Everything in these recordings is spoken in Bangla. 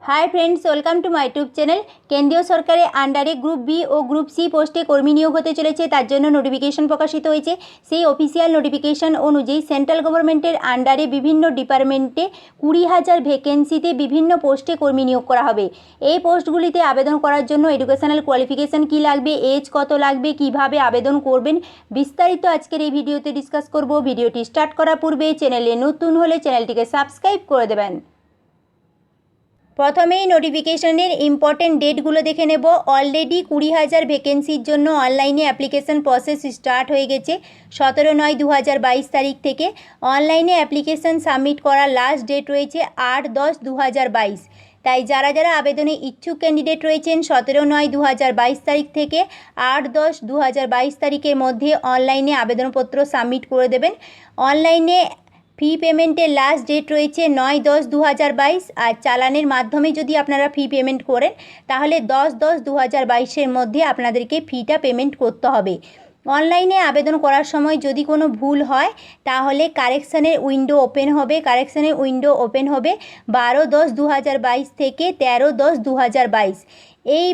High friends welcome to my YouTube channel. केंद्रीय सरकार आंडारे ग्रुप बी और ग्रुप सी पोस्टे कर्मी नियोग होते चले तार जोन्नो नोटिफिकेशन प्रकाशित होयेछे। सेई अफिसियल नोटिफिकेशन अनुयायी सेंट्रल गवर्नमेंटेर आंडारे विभिन्न डिपार्टमेंटे 20,000 भैकेंसिते विभिन्न पोस्टे कर्मी नियोग करा होबे। এই পোস্টগুলিতে আবেদন করার জন্য এডুকেশনাল কোয়ালিফিকেশন কি লাগবে, এজ কত লাগবে, কিভাবে আবেদন করবেন বিস্তারিত আজকের এই ভিডিওতে ডিসকাস করব। ভিডিওটি স্টার্ট করার পূর্বে চ্যানেলে নতুন হলে চ্যানেলটিকে সাবস্ক্রাইব করে দেবেন। প্রথমেই নোটিফিকেশনের ইম্পর্টেন্ট ডেটগুলো দেখে নেব। অলরেডি 20,000 ভ্যাকেন্সির জন্য অনলাইনে অ্যাপ্লিকেশন প্রসেস স্টার্ট হয়ে গেছে। 17/9/2022 তারিখ থেকে অনলাইনে অ্যাপ্লিকেশন সাবমিট করার লাস্ট ডেট রয়েছে 8/10/2022। তাই যারা যারা আবেদনে ইচ্ছুক ক্যান্ডিডেট রয়েছেন 17/9/2022 তারিখ থেকে 8/10/2022 তারিখের মধ্যে অনলাইনে আবেদনপত্র সাবমিট করে দেবেন। অনলাইনে ফি পেমেন্টের লাস্ট ডেট রয়েছে 9/10/2022 আর চালানের মাধ্যমে যদি আপনারা ফি পেমেন্ট করেন তাহলে 10/10/2022 মধ্যে আপনাদেরকে ফিটা পেমেন্ট করতে হবে। অনলাইনে আবেদন করার সময় যদি কোনো ভুল হয় তাহলে কারেকশানের উইন্ডো ওপেন হবে। 12/10/2022 থেকে 13/10/2022। এই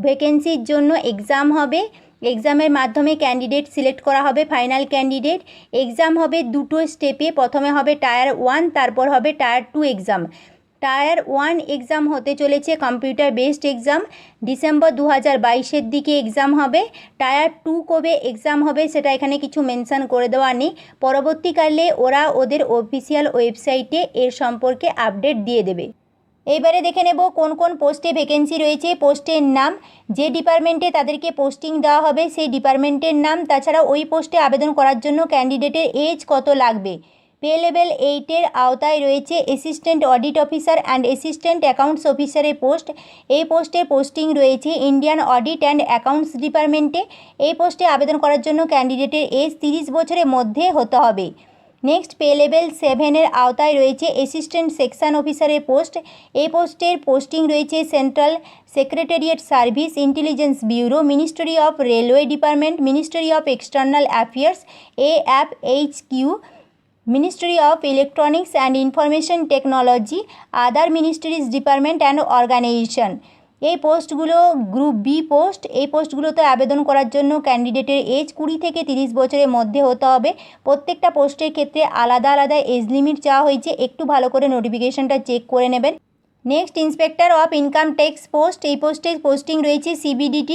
ভ্যাকেন্সির জন্য এক্সাম হবে। এক্সামের মাধ্যমে ক্যান্ডিডেট সিলেক্ট করা হবে, ফাইনাল ক্যান্ডিডেট। এক্সাম হবে দুটো স্টেপে, প্রথমে হবে টায়ার 1, তারপর হবে টায়ার 2 এক্সাম। টায়ার 1 এক্সাম হতে চলেছে কম্পিউটার বেসড এক্সাম, ডিসেম্বর 2022-এর দিকে এক্সাম হবে। টায়ার 2 কবে এক্সাম হবে সেটা এখানে কিছু মেনশন করে দেওয়া নেই, পরবর্তীকালে ওরা ওদের অফিসিয়াল ওয়েবসাইটে এর সম্পর্কে আপডেট দিয়ে দেবে। এইবারে দেখে নেব কোন কোন পোস্টে ভ্যাকেন্সি রয়েছে, পোস্টের নাম, যে ডিপার্টমেন্টে তাদেরকে পোস্টিং দেওয়া হবে সেই ডিপার্টমেন্টের নাম, তাছাড়া ওই পোস্টে আবেদন করার জন্য ক্যান্ডিডেটের এজ কত লাগবে। পে লেভেল 8-এর আওতায় রয়েছে assistant audit officer and assistant accounts অফিসারের পোস্ট। এই পোস্টের পোস্টিং রয়েছে ইন্ডিয়ান অডিট অ্যান্ড অ্যাকাউন্টস ডিপার্টমেন্টে। এই পোস্টে আবেদন করার জন্য ক্যান্ডিডেটের এজ 30 বছরের মধ্যে হতে হবে। নেক্সট, পে লেভেল 7-এর আওতায় রয়েছে অ্যাসিস্ট্যান্ট সেকশন অফিসারের পোস্ট। এই পোস্টের পোস্টিং রয়েছে central secretariat service, intelligence bureau, ministry of railway department, ministry of external affairs AFHQ, ministry of electronics and information technology, other ministries department and organisation. এই পোস্টগুলো গ্রুপ বি পোস্ট। এই পোস্টগুলোতে আবেদন করার জন্য ক্যান্ডিডেটের এজ 20 থেকে 30 বছরের মধ্যে হতে হবে। প্রত্যেকটা পোস্টের ক্ষেত্রে আলাদা আলাদা এজ লিমিট চাওয়া হয়েছে, একটু ভালো করে নোটিফিকেশনটা চেক করে নেবেন। Next, inspector of income tax post. এই পোস্টে পোস্টিং রয়েছে CBDT।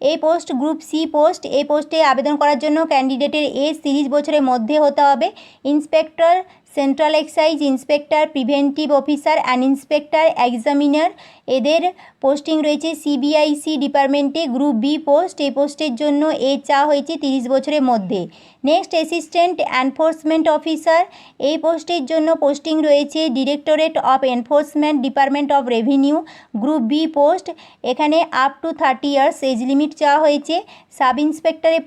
এই পোস্ট গ্রুপ সি পোস্ট। এই পোস্টে আবেদন করার জন্য ক্যান্ডিডেটের এজ 30 বছরের মধ্যে হতে হবে। Inspector central excise, inspector preventive officer and inspector examiner, এদের পোস্টিং রয়েছে CBIC ডিপার্টমেন্টে, গ্রুপ বি পোস্ট। এই পোস্টের জন্য এজ চাওয়া হয়েছে 30 বছরের মধ্যে। Next, assistant enforcement officer. এই পোস্টের জন্য পোস্টিং রয়েছে directorate of enforcement, department of revenue, group B post. এখানে up to 30 years age limit চাওয়া হয়েছে। সাব ইন্সপেক্টরের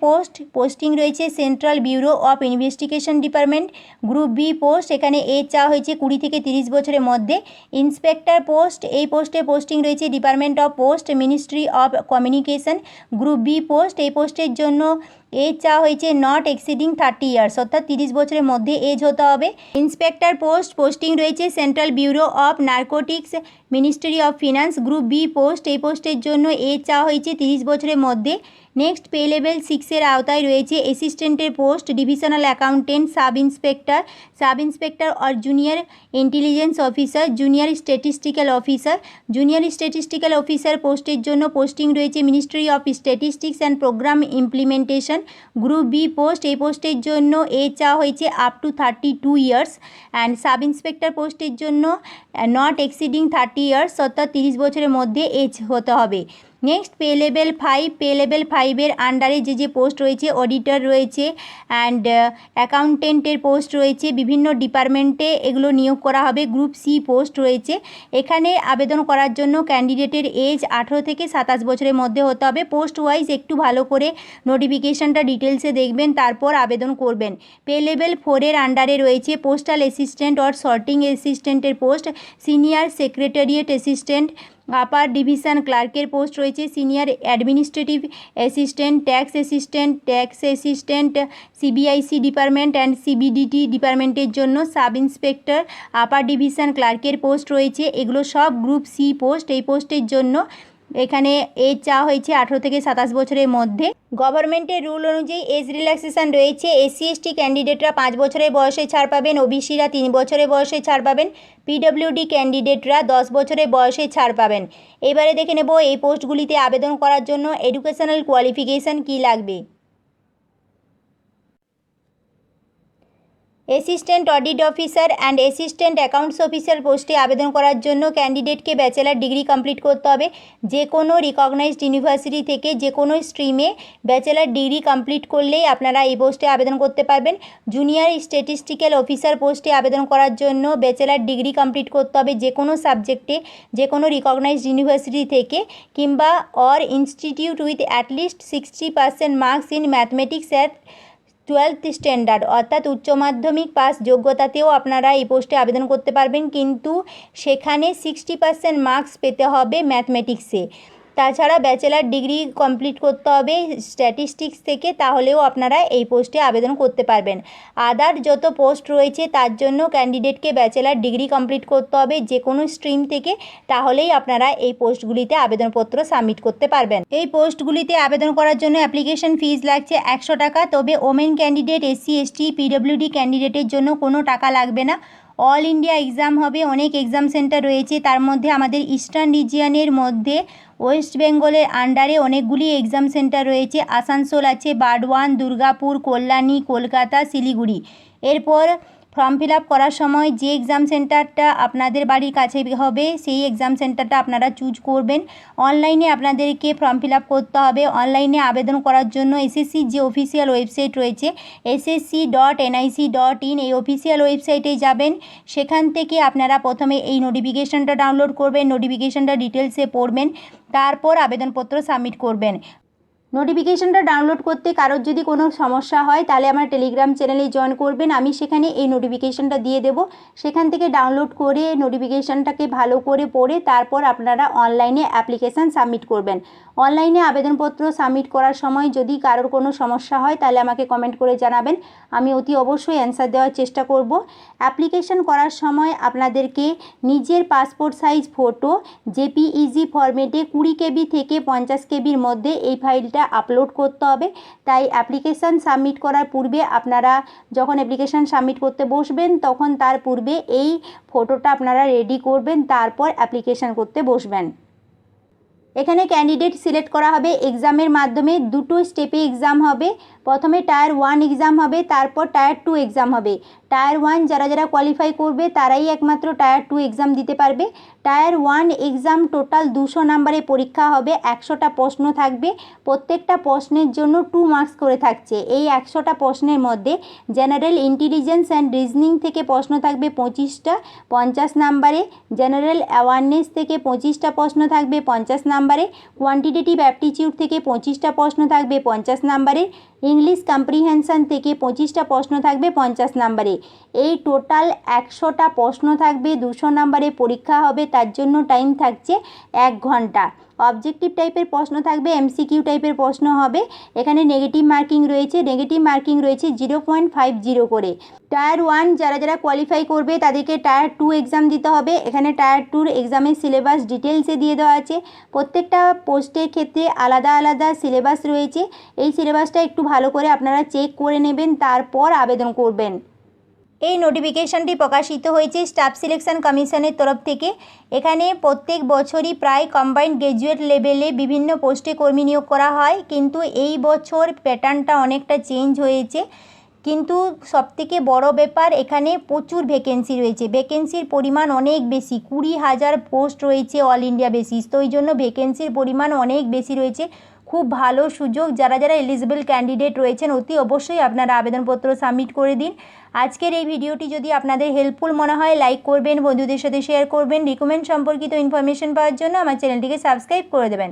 পোস্টিং রয়েছে central bureau of investigation department, group B post. এখানে এজ চাওয়া হয়েছে 20 থেকে 30 বছরের মধ্যে। Inspector post. এই পোস্টে পোস্টিং রয়েছে department of post, ministry of communication, group B post. এই পোস্টের জন্য এজ চাওয়া হয়েছে নট এক্সিডিং 30 ইয়ার্স, অর্থাৎ 30 বছরের মধ্যে এজ হতে হবে। ইন্সপেক্টর পোস্টিং রয়েছে central bureau of narcotics, ministry of finance, group B post. এই পোস্টের জন্য এজ চাওয়া হয়েছে 30 বছরের মধ্যে। নেক্সট, পে লেভেল 6-এর আওতায় রয়েছে অ্যাসিস্ট্যান্টের post, divisional accountant, sub inspector or junior intelligence officer, junior statistical officer পোস্টের জন্য পোস্টিং রয়েছে ministry of statistics and programme implementation, group B post. এই পোস্টের জন্য এজ চাওয়া হয়েছে up to 32 years and sub inspector পোস্টের জন্য নট এক্সিডিং 30 ইয়ার্স, অর্থাৎ 30 বছরের মধ্যে এজ হতে হবে। নেক্সট, পে লেভেল 5-এর আন্ডারে যে পোস্ট রয়েছে অডিটর রয়েছে অ্যান্ড অ্যাকাউন্টেন্টের পোস্ট রয়েছে, বিভিন্ন ডিপার্টমেন্টে এগুলো নিয়োগ করা হবে। গ্রুপ সি পোস্ট রয়েছে। এখানে আবেদন করার জন্য ক্যান্ডিডেটের এজ 18 থেকে 27 বছরের মধ্যে হতে হবে। পোস্ট ওয়াইজ একটু ভালো করে নোটিফিকেশনটা ডিটেলসে দেখবেন, তারপর আবেদন করবেন। পে লেভেল 4-এর আন্ডারে রয়েছে পোস্টাল অ্যাসিস্ট্যান্ট অর সর্টিং অ্যাসিস্ট্যান্টের post, senior secretariat assistant, upper division ক্লার্কের পোস্ট রয়েছে, senior administrative assistant, tax assistant, CBIC department and CBDT ডিপার্টমেন্টের জন্য সাব ইন্সপেক্টর, আপার ডিভিশন ক্লার্কের পোস্ট রয়েছে। এগুলো সব গ্রুপ সি পোস্ট। এই পোস্টের জন্য এখানে এজ চাওয়া হয়েছে 18 থেকে 27 বছরের মধ্যে। গভর্নমেন্টের রুল অনুযায়ী এজ রিল্যাক্সেশন রয়েছে। এসসি এসটি ক্যান্ডিডেটরা 5 বছরের বয়সে ছাড় পাবেন, ওবিসিরা 3 বছরের বয়সে ছাড় পাবেন, পিডব্লিউডি ক্যান্ডিডেটরা 10 বছরের বয়সে ছাড় পাবেন। এবারে দেখে নেব এই পোস্টগুলিতে আবেদন করার জন্য এডুকেশনাল কোয়ালিফিকেশান কী লাগবে। Assistant audit officer and assistant accounts officer পোস্টে আবেদন করার জন্য ক্যান্ডিডেটকে ব্যাচেলার ডিগ্রি কমপ্লিট করতে হবে। যে কোনো রিকগনাইজড ইউনিভার্সিটি থেকে যে কোনো স্ট্রিমে ব্যাচেলার ডিগ্রি কমপ্লিট করলেই আপনারা এই পোস্টে আবেদন করতে পারবেন। জুনিয়র স্ট্যাটিস্টিক্যাল অফিসার পোস্টে আবেদন করার জন্য ব্যাচেলার ডিগ্রি কমপ্লিট করতে হবে যে কোনো সাবজেক্টে, যে কোনো রিকগনাইজড ইউনিভার্সিটি থেকে, কিংবা or institute with at least 60% marks in mathematics at 12th standard, অর্থাৎ উচ্চ মাধ্যমিক পাস যোগ্যতাতেও আপনারা এই পোস্টে আবেদন করতে পারবেন, কিন্তু সেখানে 60% মার্কস পেতে হবে ম্যাথমেটিক্সে। তাছাড়া ব্যাচেলার ডিগ্রি কমপ্লিট করতে হবে স্ট্যাটিস্টিক্স থেকে, তাহলেও আপনারা এই পোস্টে আবেদন করতে পারবেন। আদার যত পোস্ট রয়েছে তার জন্য ক্যান্ডিডেটকে ব্যাচেলার ডিগ্রি কমপ্লিট করতে হবে যে কোনো স্ট্রিম থেকে, তাহলেই আপনারা এই পোস্টগুলিতে আবেদনপত্র সাবমিট করতে পারবেন। এই পোস্টগুলিতে আবেদন করার জন্য অ্যাপ্লিকেশন ফিজ লাগছে 100 টাকা। তবে women candidate, SC ST, PWD ক্যান্ডিডেটের জন্য কোনো টাকা লাগবে না। অল ইন্ডিয়া এক্সাম হবে, অনেক এক্সাম সেন্টার রয়েছে। তার মধ্যে আমাদের ইস্টার্ন রিজিয়নের মধ্যে ওয়েস্ট বেঙ্গলের আন্ডারে অনেকগুলি এক্সাম সেন্টার রয়েছে। আসানসোল আছে, বারওয়ান, দুর্গাপুর, কল্যাণী, কলকাতা, শিলিগুড়ি। এরপর ফর্ম ফিল আপ করার সময় যে এক্সাম সেন্টারটা আপনাদের বাড়ির কাছে হবে সেই এক্সাম সেন্টারটা আপনারা চুজ করবেন। অনলাইনে আপনাদেরকে ফর্ম ফিল আপ করতে হবে। অনলাইনে আবেদন করার জন্য এসএসসির যে অফিসিয়াল ওয়েবসাইট রয়েছে ssc.nic.in, এই অফিসিয়াল ওয়েবসাইটে যাবেন। সেখান থেকে আপনারা প্রথমে এই নোটিফিকেশানটা ডাউনলোড করবেন, নোটিফিকেশানটা ডিটেলসে পড়বেন, তারপর আবেদনপত্র সাবমিট করবেন। নোটিফিকেশানটা ডাউনলোড করতে কারোর যদি কোনো সমস্যা হয় তাহলে আমার টেলিগ্রাম চ্যানেলে জয়েন করবেন। আমি সেখানে এই নোটিফিকেশানটা দিয়ে দেব। সেখান থেকে ডাউনলোড করে নোটিফিকেশানটাকে ভালো করে পড়ে তারপর আপনারা অনলাইনে অ্যাপ্লিকেশান সাবমিট করবেন। অনলাইনে আবেদনপত্র সাবমিট করার সময় যদি কারোর কোনো সমস্যা হয় তাহলে আমাকে কমেন্ট করে জানাবেন, আমি অতি অবশ্যই অ্যান্সার দেওয়ার চেষ্টা করব। অ্যাপ্লিকেশান করার সময় আপনাদেরকে নিজের পাসপোর্ট সাইজ ফটো জেপিইজি ফরম্যাটে 20 KB থেকে 50 KBর মধ্যে এই ফাইলটা আপলোড করতে হবে। তাই অ্যাপ্লিকেশান সাবমিট করার পূর্বে আপনারা যখন অ্যাপ্লিকেশান সাবমিট করতে বসবেন তখন তার পূর্বে এই ফটোটা আপনারা রেডি করবেন, তারপর অ্যাপ্লিকেশান করতে বসবেন। এখানে ক্যান্ডিডেট সিলেক্ট করা হবে এক্সামের মাধ্যমে। দুটো স্টেপে এক্সাম হবে। প্রথমে টায়ার 1 এক্সাম হবে, তারপর টায়ার 2 এক্সাম হবে। টায়ার 1 যারা যারা কোয়ালিফাই করবে তারাই একমাত্র টায়ার 2 এক্সাম দিতে পারবে। টায়ার 1 এক্সাম টোটাল 200 নম্বরের পরীক্ষা হবে। 100টা প্রশ্ন থাকবে, প্রত্যেকটা প্রশ্নের জন্য 2 মার্কস করে থাকছে। এই 100টা প্রশ্নের মধ্যে জেনারেল ইন্টেলিজেন্স অ্যান্ড রিজনিং থেকে প্রশ্ন থাকবে 25টা 50 নম্বরে, জেনারেল অ্যাওয়ারনেস থেকে 25টা প্রশ্ন থাকবে 50 নম্বরে, কোয়ান্টিটেটিভ অ্যাপটিটিউড থেকে 25টা প্রশ্ন থাকবে 50 নম্বরে, ইংলিশ কম্প্রিহেনশন থেকে 25টা প্রশ্ন থাকবে 50 নম্বরে। এই টোটাল 100টা প্রশ্ন থাকবে, 200 নম্বরে পরীক্ষা হবে, তার জন্য টাইম থাকছে 1 ঘন্টা। অবজেক্টিভ টাইপের প্রশ্ন থাকবে, এমসিকিউ টাইপের প্রশ্ন হবে। এখানে নেগেটিভ মার্কিং রয়েছে 0.50 করে। টায়ার 1 যারা যারা কোয়ালিফাই করবে তাদেরকে টায়ার 2 এক্সাম দিতে হবে। এখানে টায়ার 2 এক্সামের সিলেবাস ডিটেলসে দিয়ে দেওয়া আছে। প্রত্যেকটা পোস্টের ক্ষেত্রে আলাদা আলাদা সিলেবাস রয়েছে। এই সিলেবাসটা একটু ভালো করে আপনারা চেক করে নেবেন, তারপর আবেদন করবেন। এই নোটিফিকেশনটি প্রকাশিত হয়েছে স্টাফ সিলেকশন কমিশনের তরফ থেকে। এখানে প্রত্যেক বছরই প্রায় কম্বাইন্ড গ্র্যাজুয়েট লেভেলে বিভিন্ন পোস্টে কর্মী নিয়োগ করা হয়, কিন্তু এই বছর প্যাটার্নটা অনেকটা চেঞ্জ হয়েছে। কিন্তু সবথেকে বড় ব্যাপার, এখানে প্রচুর ভ্যাকেন্সি রয়েছে। ভ্যাকেন্সির পরিমাণ অনেক বেশি, 20,000 পোস্ট রয়েছে অল ইন্ডিয়া বেসিস। তো এই জন্য ভ্যাকেন্সির পরিমাণ অনেক বেশি রয়েছে। খুব ভালো সুযোগ, যারা যারা এলিজিবল ক্যান্ডিডেট রয়েছেন অতি অবশ্যই আপনারা আবেদনপত্র সাবমিট করে দিন। আজকের এই ভিডিওটি যদি আপনাদের হেল্পফুল মনে হয় লাইক করবেন, বন্ধুদের সাথে শেয়ার করবেন। রিকমেন্ড সম্পর্কিত ইনফরমেশন পাওয়ার জন্য আমার চ্যানেলটিকে সাবস্ক্রাইব করে দেবেন।